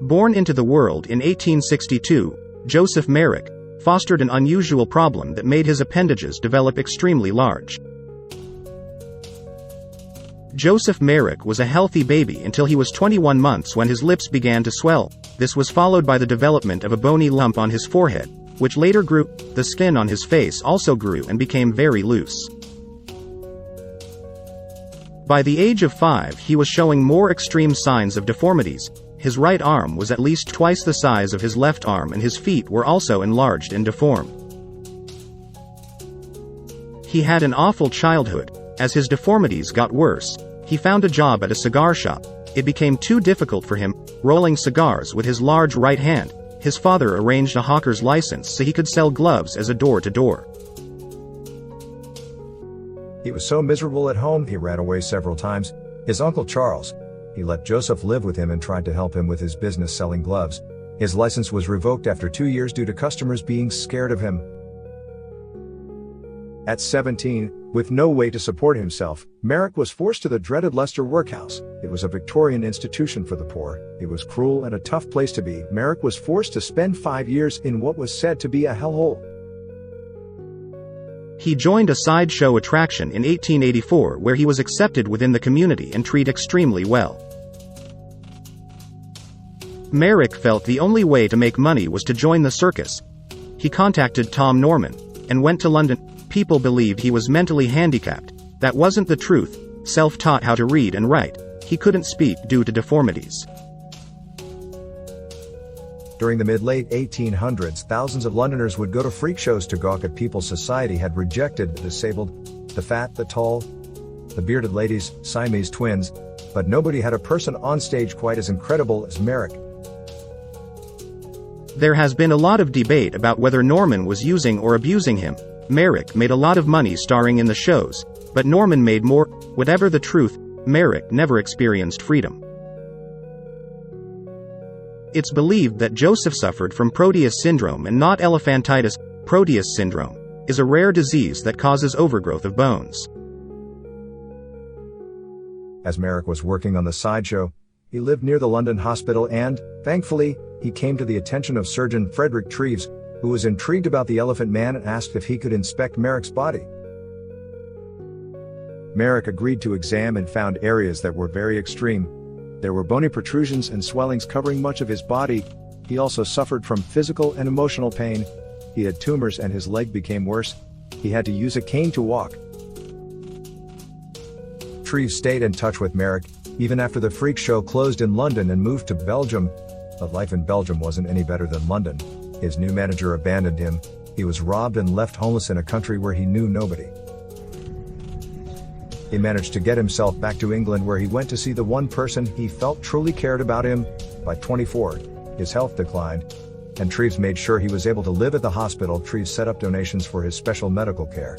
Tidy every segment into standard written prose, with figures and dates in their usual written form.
Born into the world in 1862, Joseph Merrick fostered an unusual problem that made his appendages develop extremely large. Joseph Merrick was a healthy baby until he was 21 months when his lips began to swell. This was followed by the development of a bony lump on his forehead, which later grew. The skin on his face also grew and became very loose. By the age of 5, he was showing more extreme signs of deformities. His right arm was at least twice the size of his left arm, and his feet were also enlarged and deformed. He had an awful childhood. As his deformities got worse, he found a job at a cigar shop. It became too difficult for him, rolling cigars with his large right hand. His father arranged a hawker's license so he could sell gloves as a door-to-door. He was so miserable at home, he ran away several times. His uncle Charles, he let Joseph live with him and tried to help him with his business selling gloves. His license was revoked after 2 years due to customers being scared of him. At 17, with no way to support himself, Merrick was forced to the dreaded Leicester workhouse. It was a Victorian institution for the poor. It was cruel and a tough place to be. Merrick was forced to spend 5 years in what was said to be a hellhole. He joined a sideshow attraction in 1884 where he was accepted within the community and treated extremely well. Merrick felt the only way to make money was to join the circus. He contacted Tom Norman and went to London. People believed he was mentally handicapped. That wasn't the truth. Self-taught how to read and write. He couldn't speak due to deformities. During the mid-late 1800s, thousands of Londoners would go to freak shows to gawk at people society had rejected: the disabled, the fat, the tall, the bearded ladies, Siamese twins. But nobody had a person on stage quite as incredible as Merrick. There has been a lot of debate about whether Norman was using or abusing him. Merrick made a lot of money starring in the shows, but Norman made more. Whatever the truth, Merrick never experienced freedom. It's believed that Joseph suffered from Proteus syndrome and not elephantitis. Proteus syndrome is a rare disease that causes overgrowth of bones. As Merrick was working on the sideshow, he lived near the London hospital and, thankfully, he came to the attention of surgeon Frederick Treves, who was intrigued about the Elephant Man and asked if he could inspect Merrick's body. Merrick agreed to examine and found areas that were very extreme. There were bony protrusions and swellings covering much of his body. He also suffered from physical and emotional pain. He had tumors and his leg became worse. He had to use a cane to walk. Treves stayed in touch with Merrick, even after the freak show closed in London and moved to Belgium. But life in Belgium wasn't any better than London. His new manager abandoned him. He was robbed and left homeless in a country where he knew nobody. He managed to get himself back to England, where he went to see the one person he felt truly cared about him. By 24, his health declined, and Treves made sure he was able to live at the hospital. Treves set up donations for his special medical care.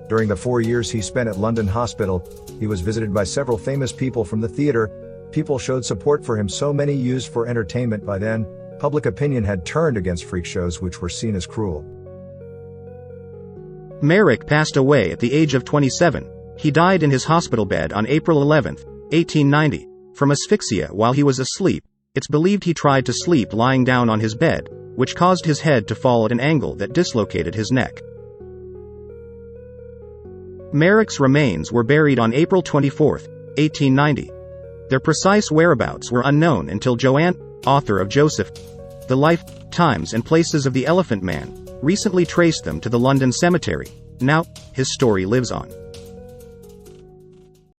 During the 4 years he spent at London Hospital, he was visited by several famous people from the theatre. People showed support for him, so many used for entertainment. By then, public opinion had turned against freak shows, which were seen as cruel. Merrick passed away at the age of 27. He died in his hospital bed on April 11, 1890, from asphyxia while he was asleep. It's believed he tried to sleep lying down on his bed, which caused his head to fall at an angle that dislocated his neck. Merrick's remains were buried on April 24, 1890. Their precise whereabouts were unknown until Joanne, author of Joseph, The Life, Times and Places of the Elephant Man, recently traced them to the London cemetery. Now, his story lives on.